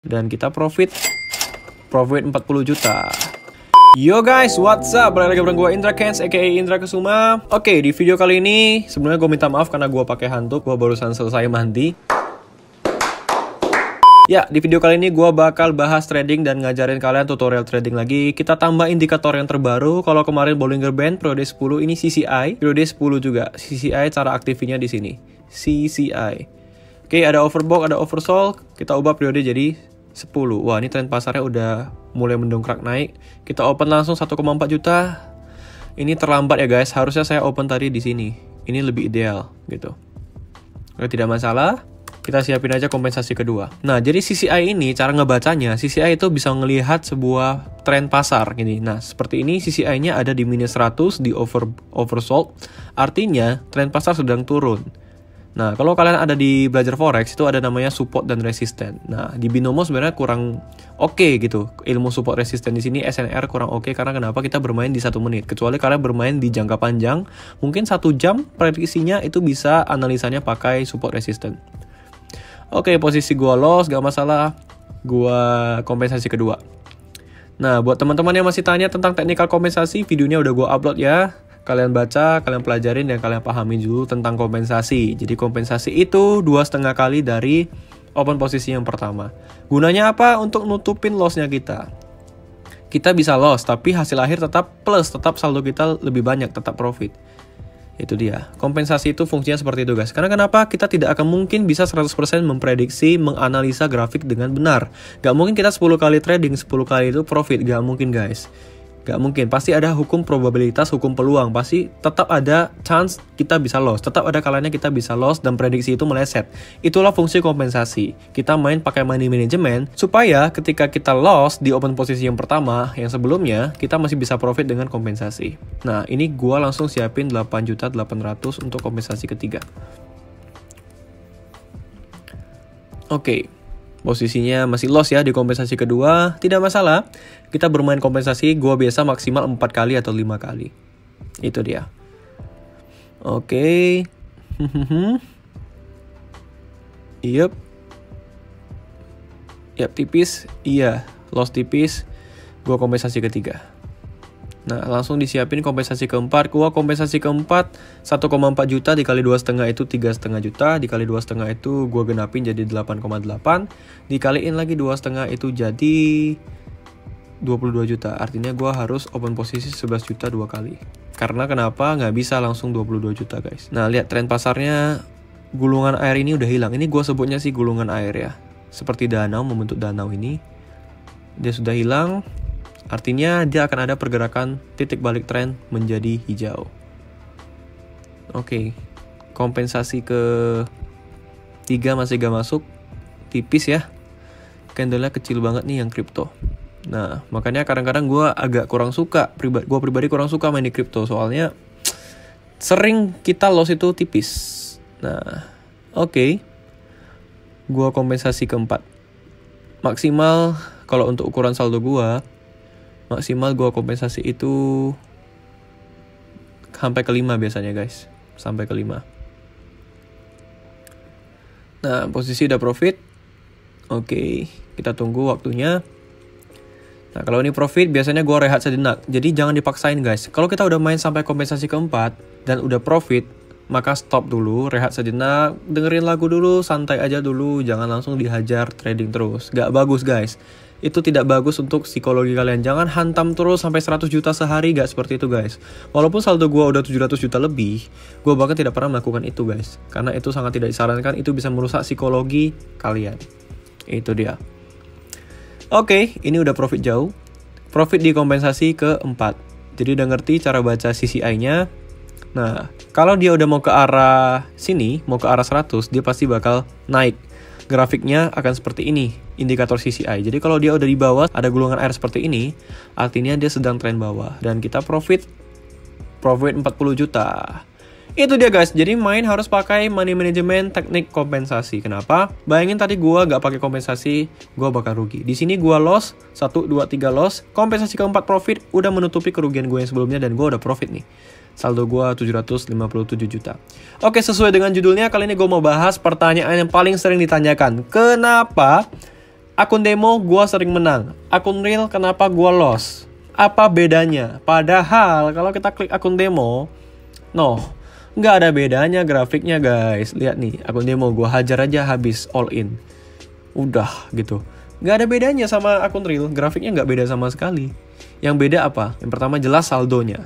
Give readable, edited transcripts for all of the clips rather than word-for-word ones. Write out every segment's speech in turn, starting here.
Dan kita profit 40 juta. Yo guys, what's up? Balik lagi bareng gue Indra Kens, aka Indra Kesuma. Oke, di video kali ini sebenarnya gue minta maaf karena gue pakai hantu. Gue barusan selesai mandi. Ya, di video kali ini gue bakal bahas trading dan ngajarin kalian tutorial trading lagi. Kita tambah indikator yang terbaru. Kalau kemarin Bollinger Band periode 10, ini CCI periode 10 juga. CCI cara aktifinya di sini. CCI. Oke, ada overbought, ada oversold. Kita ubah periode jadi 10. Wah, ini tren pasarnya udah mulai mendongkrak naik. Kita open langsung 1,4 juta. Ini terlambat ya guys. Harusnya saya open tadi di sini. Ini lebih ideal gitu. Oke, tidak masalah. Kita siapin aja kompensasi kedua. Nah, jadi CCI ini cara ngebacanya, CCI itu bisa ngelihat sebuah tren pasar gini. Nah, seperti ini CCI-nya ada di minus 100 di oversold. Artinya tren pasar sedang turun. Nah, kalau kalian ada di belajar forex itu ada namanya support dan resisten. Nah, di binomo sebenarnya kurang oke gitu. Ilmu support resisten di sini SNR kurang oke karena kenapa kita bermain di 1 menit. Kecuali kalian bermain di jangka panjang, mungkin 1 jam prediksinya itu bisa analisanya pakai support resisten. Oke, posisi gua loss gak masalah. Gua kompensasi kedua. Nah, buat teman-teman yang masih tanya tentang teknikal kompensasi, videonya udah gua upload ya. Kalian baca, kalian pelajarin, dan kalian pahami dulu tentang kompensasi. Jadi kompensasi itu 2,5 kali dari open posisi yang pertama. Gunanya apa? Untuk nutupin lossnya kita. Kita bisa loss, tapi hasil akhir tetap plus, tetap saldo kita lebih banyak, tetap profit. Itu dia. Kompensasi itu fungsinya seperti itu guys. Karena kenapa? Kita tidak akan mungkin bisa 100% memprediksi, menganalisa grafik dengan benar. Gak mungkin kita 10 kali trading, 10 kali itu profit. Gak mungkin guys. Gak mungkin, pasti ada hukum probabilitas, hukum peluang. Pasti tetap ada chance kita bisa loss. Tetap ada kalanya kita bisa loss dan prediksi itu meleset. Itulah fungsi kompensasi. Kita main pakai money management supaya ketika kita loss di open posisi yang pertama, yang sebelumnya, kita masih bisa profit dengan kompensasi. Nah, ini gua langsung siapin 8.800.000 untuk kompensasi ketiga. Oke. Posisinya masih loss ya di kompensasi kedua. Tidak masalah. Kita bermain kompensasi. Gua biasa maksimal 4 kali atau 5 kali. Itu dia. Oke. Yup. Yap, tipis. Iya. Loss tipis. Gua kompensasi ketiga. Nah, langsung disiapin kompensasi keempat. Gua kompensasi keempat 1,4 juta dikali 2,5 itu 3,5 juta. Dikali 2,5 itu gua genapin jadi 8,8. Dikaliin lagi 2,5 itu jadi 22 juta. Artinya gua harus open posisi 11 juta 2 kali. Karena kenapa? Nggak bisa langsung 22 juta guys. Nah, lihat tren pasarnya. Gulungan air ini udah hilang. Ini gua sebutnya sih gulungan air ya. Seperti danau, membentuk danau ini. Dia sudah hilang. Artinya dia akan ada pergerakan titik balik tren menjadi hijau. Oke. Kompensasi ke 3 masih gak masuk. Tipis ya. Candlenya kecil banget nih yang kripto. Nah, makanya kadang-kadang gue agak kurang suka. Gue pribadi kurang suka main di kripto. Soalnya sering kita loss itu tipis. Nah, oke. Gue kompensasi keempat. Maksimal kalau untuk ukuran saldo gue, maksimal gue kompensasi itu sampai ke 5 biasanya guys. Sampai ke 5. Nah, posisi udah profit. Oke, kita tunggu waktunya. Nah, kalau ini profit biasanya gue rehat sejenak. Jadi jangan dipaksain guys. Kalau kita udah main sampai kompensasi keempat dan udah profit, maka stop dulu, rehat sejenak, dengerin lagu dulu, santai aja dulu. Jangan langsung dihajar trading terus. Gak bagus guys. Itu tidak bagus untuk psikologi kalian. Jangan hantam terus sampai 100 juta sehari, gak seperti itu guys. Walaupun saldo gue udah 700 juta lebih, gue bahkan tidak pernah melakukan itu guys. Karena itu sangat tidak disarankan, itu bisa merusak psikologi kalian. Itu dia. Oke, ini udah profit jauh. Profit di kompensasi keempat. Jadi udah ngerti cara baca CCI-nya. Nah, kalau dia udah mau ke arah sini, mau ke arah 100, dia pasti bakal naik. Grafiknya akan seperti ini, indikator CCI. Jadi kalau dia udah di bawah, ada gulungan air seperti ini, artinya dia sedang tren bawah. Dan kita profit 40 juta. Itu dia guys, jadi main harus pakai money management, teknik kompensasi. Kenapa? Bayangin tadi gua gak pakai kompensasi, gua bakal rugi. Di sini gua loss, 1, 2, 3 loss. Kompensasi keempat profit, udah menutupi kerugian gue yang sebelumnya dan gua udah profit nih. Saldo gue 757 juta. Oke, sesuai dengan judulnya, kali ini gue mau bahas pertanyaan yang paling sering ditanyakan. Kenapa Akun demo gue sering menang, akun real kenapa gue loss? Apa bedanya? Padahal kalau kita klik akun demo, nggak ada bedanya grafiknya guys. Lihat nih, akun demo gue hajar aja habis all in. Udah gitu. Nggak ada bedanya sama akun real, grafiknya nggak beda sama sekali. Yang beda apa? Yang pertama jelas saldonya.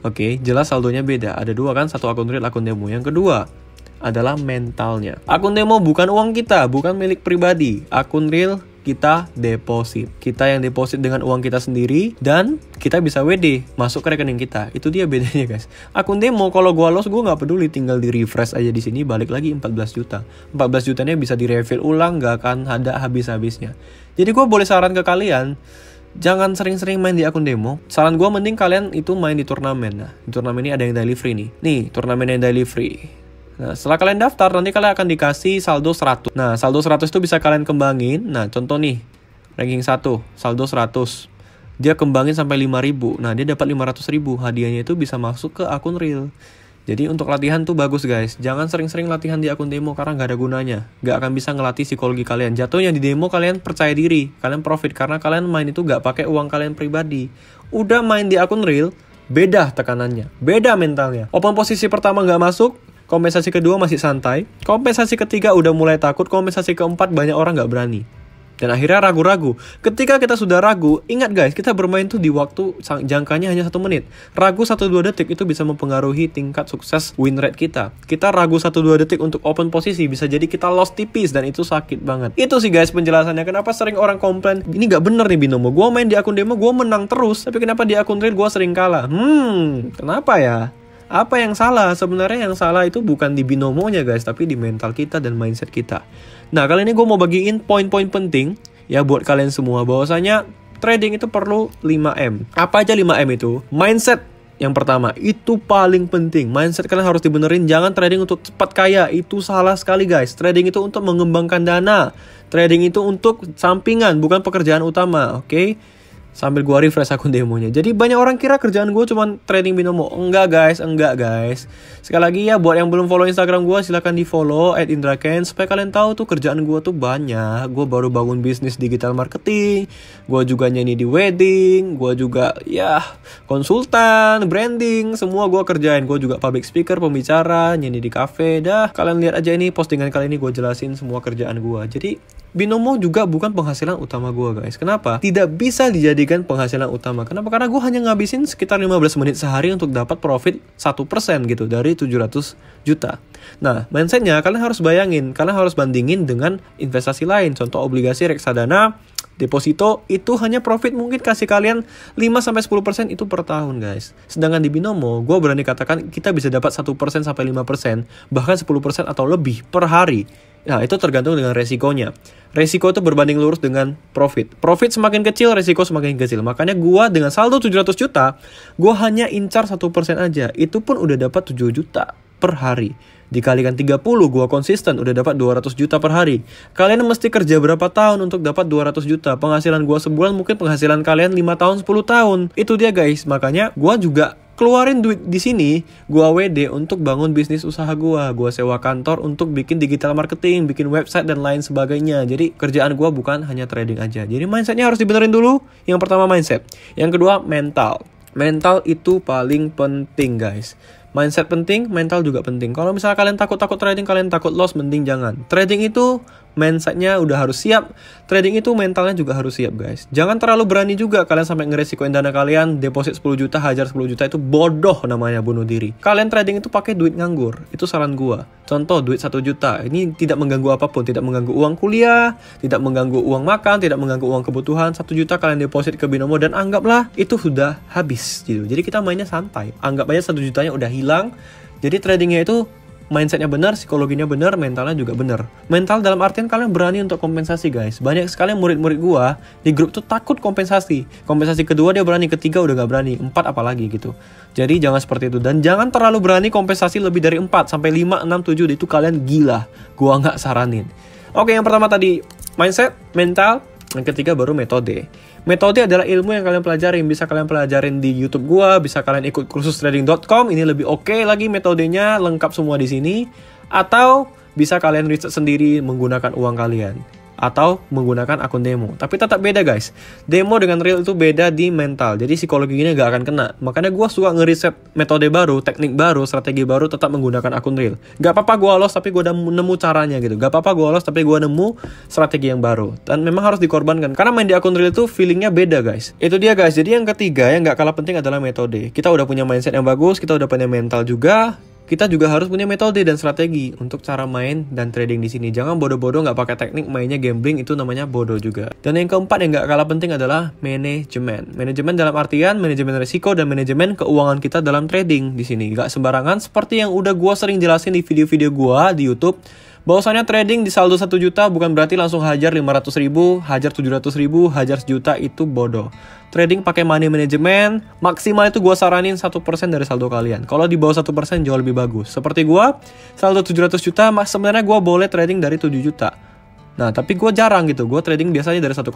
Oke, jelas saldonya beda. Ada dua kan, satu akun real, akun demo. Yang kedua adalah mentalnya. Akun demo bukan uang kita, bukan milik pribadi. Akun real kita deposit. Kita yang deposit dengan uang kita sendiri dan kita bisa WD masuk ke rekening kita. Itu dia bedanya guys. Akun demo kalau gua loss gua nggak peduli, tinggal di refresh aja di sini balik lagi 14 juta. 14 jutanya bisa di refill ulang, nggak akan ada habis-habisnya. Jadi gua boleh saran ke kalian, jangan sering-sering main di akun demo. Saran gue mending kalian itu main di turnamen. Nah, di turnamen ini ada yang daily free nih. Nih, turnamen yang daily free. Nah, setelah kalian daftar, nanti kalian akan dikasih saldo 100. Nah, saldo 100 itu bisa kalian kembangin. Nah, contoh nih, ranking 1, saldo 100. Dia kembangin sampai 5.000. Nah, dia dapat 500.000. Hadiahnya itu bisa masuk ke akun real. Jadi untuk latihan tuh bagus guys. Jangan sering-sering latihan di akun demo karena nggak ada gunanya. Nggak akan bisa ngelatih psikologi kalian. Jatuhnya di demo kalian percaya diri. Kalian profit karena kalian main itu nggak pakai uang kalian pribadi. Udah main di akun real, beda tekanannya. Beda mentalnya. Open posisi pertama nggak masuk. Kompensasi kedua masih santai. Kompensasi ketiga udah mulai takut. Kompensasi keempat banyak orang nggak berani. Dan akhirnya ragu-ragu. Ketika kita sudah ragu, ingat guys, kita bermain tuh di waktu jangkanya hanya 1 menit. Ragu 1-2 detik itu bisa mempengaruhi tingkat sukses win rate kita. Kita ragu 1-2 detik untuk open posisi, bisa jadi kita loss tipis dan itu sakit banget. Itu sih guys penjelasannya. Kenapa sering orang komplain, ini gak bener nih binomo. Gue main di akun demo, gue menang terus. Tapi kenapa di akun real gue sering kalah? Kenapa ya? Apa yang salah? Sebenarnya yang salah itu bukan di binomonya guys, tapi di mental kita dan mindset kita. Nah, kali ini gue mau bagiin poin-poin penting ya buat kalian semua, bahwasanya trading itu perlu 5M. Apa aja 5M itu? Mindset yang pertama, itu paling penting. Mindset kalian harus dibenerin. Jangan trading untuk cepat kaya, itu salah sekali guys. Trading itu untuk mengembangkan dana. Trading itu untuk sampingan, bukan pekerjaan utama, oke? Sambil gue refresh akun demonya. Jadi banyak orang kira kerjaan gue cuma trading binomo. Enggak guys. Sekali lagi ya, buat yang belum follow Instagram gue, silahkan di follow @indraken. Supaya kalian tahu tuh kerjaan gue tuh banyak. Gue baru bangun bisnis digital marketing. Gue juga nyanyi di wedding. Gue juga ya konsultan, branding. Semua gue kerjain. Gue juga public speaker, pembicara, nyanyi di cafe. Dah, kalian lihat aja ini postingan kali ini gue jelasin semua kerjaan gue. Jadi binomo juga bukan penghasilan utama gue guys. Kenapa? Tidak bisa dijadikan penghasilan utama. Kenapa? Karena gue hanya ngabisin sekitar 15 menit sehari untuk dapat profit 1% gitu dari 700 juta. Nah, mindsetnya kalian harus bayangin. Kalian harus bandingin dengan investasi lain. Contoh obligasi, reksadana, deposito, itu hanya profit mungkin kasih kalian 5-10% itu per tahun guys. Sedangkan di binomo, gue berani katakan kita bisa dapat 1% sampai 5%, bahkan 10% atau lebih per hari. Nah, itu tergantung dengan resikonya. Resiko itu berbanding lurus dengan profit. Profit semakin kecil, resiko semakin kecil. Makanya gua dengan saldo 700 juta, gua hanya incar 1% aja. Itu pun udah dapat 7 juta per hari. Dikalikan 30, gua konsisten udah dapat 200 juta per hari. Kalian mesti kerja berapa tahun untuk dapat 200 juta? Penghasilan gua sebulan mungkin penghasilan kalian 5 tahun, 10 tahun. Itu dia guys. Makanya gua juga keluarin duit di sini, gua WD untuk bangun bisnis usaha gua sewa kantor untuk bikin digital marketing, bikin website dan lain sebagainya. Jadi kerjaan gua bukan hanya trading aja. Jadi mindsetnya harus dibenerin dulu. Yang pertama mindset, yang kedua mental. Mental itu paling penting guys. Mindset penting, mental juga penting. Kalau misalnya kalian takut trading, kalian takut loss, mending jangan. Trading itu mindsetnya udah harus siap. Trading itu mentalnya juga harus siap guys. Jangan terlalu berani juga kalian sampai ngeresikoin dana kalian. Deposit 10 juta, hajar 10 juta, itu bodoh namanya, bunuh diri. Kalian trading itu pakai duit nganggur. Itu saran gua. Contoh duit 1 juta. Ini tidak mengganggu apapun. Tidak mengganggu uang kuliah, tidak mengganggu uang makan, tidak mengganggu uang kebutuhan. 1 juta kalian deposit ke binomo dan anggaplah itu sudah habis gitu. Jadi kita mainnya santai. Anggap aja 1 jutanya udah hilang. Jadi tradingnya itu mindsetnya benar, psikologinya benar, mentalnya juga benar. Mental dalam artian kalian berani untuk kompensasi guys. Banyak sekali murid-murid gua di grup tuh takut kompensasi. Kompensasi kedua dia berani, ketiga udah gak berani, 4 apalagi gitu. Jadi jangan seperti itu. Dan jangan terlalu berani kompensasi lebih dari 4 sampai 5, 6, 7. Itu kalian gila. Gua gak saranin. Oke, yang pertama tadi mindset, mental. Yang ketiga baru metode. Metode adalah ilmu yang kalian pelajarin. Bisa kalian pelajarin di YouTube gua, bisa kalian ikut kursus trading.com. Ini lebih oke lagi metodenya, lengkap semua di sini. Atau bisa kalian riset sendiri menggunakan uang kalian. atau menggunakan akun demo. Tapi tetap beda guys. Demo dengan real itu beda di mental. Jadi psikologinya nggak akan kena. Makanya gue suka ngeriset metode baru, teknik baru, strategi baru tetap menggunakan akun real. Gak apa-apa gue lolos tapi gue udah nemu caranya gitu. Gak apa-apa gue lolos tapi gue nemu strategi yang baru. Dan memang harus dikorbankan. Karena main di akun real itu feelingnya beda guys. Itu dia guys. Jadi yang ketiga yang nggak kalah penting adalah metode. Kita udah punya mindset yang bagus, kita udah punya mental juga. Kita juga harus punya metode dan strategi untuk cara main dan trading di sini. Jangan bodoh-bodoh nggak pakai teknik mainnya gambling, itu namanya bodoh juga. Dan yang keempat yang nggak kalah penting adalah manajemen. Manajemen dalam artian manajemen risiko dan manajemen keuangan kita dalam trading di sini. Nggak sembarangan seperti yang udah gua sering jelasin di video-video gua di YouTube. Bahwasannya trading di saldo 1 juta bukan berarti langsung hajar 500 ribu, hajar 700 ribu, hajar sejuta, itu bodoh. Trading pakai money management, maksimal itu gue saranin 1% dari saldo kalian. Kalau di bawah 1% jauh lebih bagus. Seperti gue, saldo 700 juta, sebenarnya gue boleh trading dari 7 juta. Nah, tapi gue jarang gitu. Gue trading biasanya dari 1,4,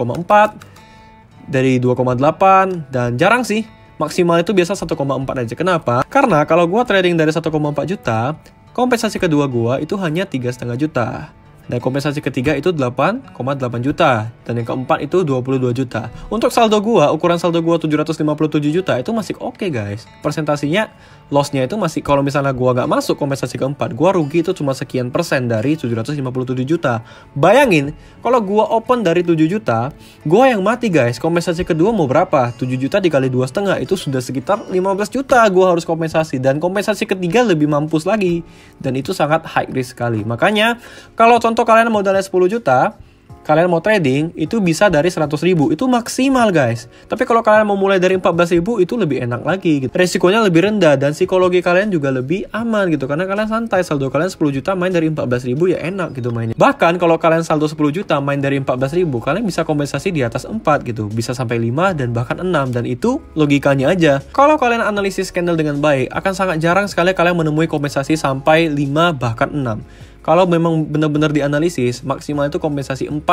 dari 2,8, dan jarang sih. Maksimal itu biasa 1,4 aja. Kenapa? Karena kalau gue trading dari 1,4 juta, kompensasi kedua gua itu hanya 3,5 juta. Dan kompensasi ketiga itu 8,8 juta. Dan yang keempat itu 22 juta. Untuk saldo gua, ukuran saldo gua 757 juta itu masih oke guys. Persentasinya, lossnya itu masih, kalau misalnya gua nggak masuk kompensasi keempat, gua rugi itu cuma sekian persen dari 757 juta. Bayangin, kalau gua open dari 7 juta, gua yang mati guys. Kompensasi kedua mau berapa? 7 juta dikali 2,5 itu sudah sekitar 15 juta gua harus kompensasi. Dan kompensasi ketiga lebih mampus lagi. Dan itu sangat high risk sekali. Makanya, kalau contoh kalian modalnya 10 juta, kalian mau trading, itu bisa dari 100 ribu. Itu maksimal guys. Tapi kalau kalian mau mulai dari 14 ribu, itu lebih enak lagi gitu. Resikonya lebih rendah dan psikologi kalian juga lebih aman gitu. Karena kalian santai, saldo kalian 10 juta main dari 14 ribu ya enak gitu mainnya. Bahkan kalau kalian saldo 10 juta main dari 14 ribu, kalian bisa kompensasi di atas 4 gitu. Bisa sampai 5 dan bahkan 6. Dan itu logikanya aja. Kalau kalian analisis candle dengan baik, akan sangat jarang sekali kalian menemui kompensasi sampai 5 bahkan 6. Kalau memang benar-benar dianalisis, maksimal itu kompensasi 4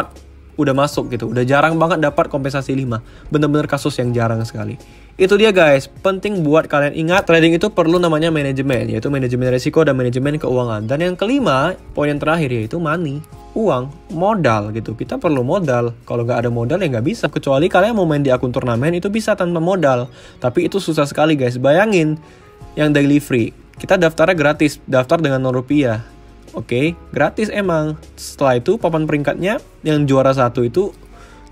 udah masuk gitu. Udah jarang banget dapat kompensasi 5. Benar-benar kasus yang jarang sekali. Itu dia guys, penting buat kalian ingat, trading itu perlu namanya manajemen, yaitu manajemen risiko dan manajemen keuangan. Dan yang kelima, poin yang terakhir yaitu money, uang, modal gitu. Kita perlu modal. Kalau nggak ada modal ya nggak bisa. Kecuali kalian mau main di akun turnamen, itu bisa tanpa modal. Tapi itu susah sekali guys. Bayangin, yang daily free, kita daftarnya gratis, daftar dengan Rp0. Oke, gratis emang. Setelah itu papan peringkatnya yang juara 1 itu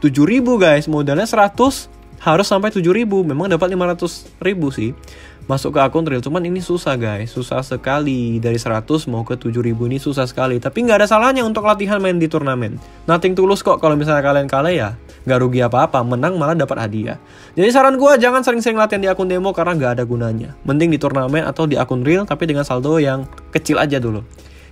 7.000 guys. Modalnya 100 harus sampai 7.000. Memang dapat 500.000 sih masuk ke akun real. Cuman ini susah guys, susah sekali. Dari 100 mau ke 7.000 ini susah sekali. Tapi nggak ada salahnya untuk latihan main di turnamen. Nothing tulus kok. Kalau misalnya kalian kalah ya nggak rugi apa-apa, menang malah dapat hadiah. Jadi saran gue jangan sering-sering latihan di akun demo karena nggak ada gunanya. Mending di turnamen atau di akun real tapi dengan saldo yang kecil aja dulu.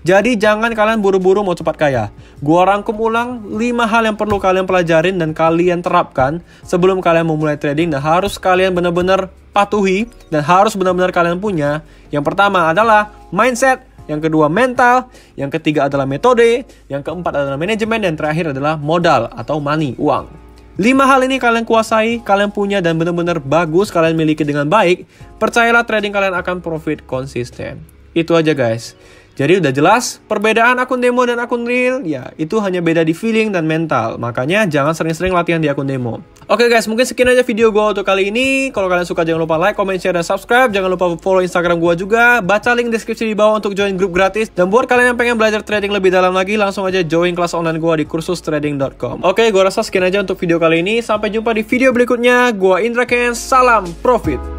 Jadi jangan kalian buru-buru mau cepat kaya. Gua rangkum ulang 5 hal yang perlu kalian pelajarin dan kalian terapkan sebelum kalian memulai trading dan harus kalian benar-benar patuhi dan harus benar-benar kalian punya. Yang pertama adalah mindset, yang kedua mental, yang ketiga adalah metode, yang keempat adalah manajemen, dan terakhir adalah modal atau money, uang. 5 hal ini kalian kuasai, kalian punya dan benar-benar bagus kalian miliki dengan baik. Percayalah trading kalian akan profit konsisten. Itu aja guys. Jadi udah jelas, perbedaan akun demo dan akun real, ya itu hanya beda di feeling dan mental. Makanya jangan sering-sering latihan di akun demo. Oke guys, mungkin sekian aja video gue untuk kali ini. Kalau kalian suka jangan lupa like, comment, share, dan subscribe. Jangan lupa follow Instagram gue juga. Baca link deskripsi di bawah untuk join grup gratis. Dan buat kalian yang pengen belajar trading lebih dalam lagi, langsung aja join kelas online gue di kursustrading.com. Oke, gue rasa sekian aja untuk video kali ini. Sampai jumpa di video berikutnya. Gue Indra Ken, salam profit.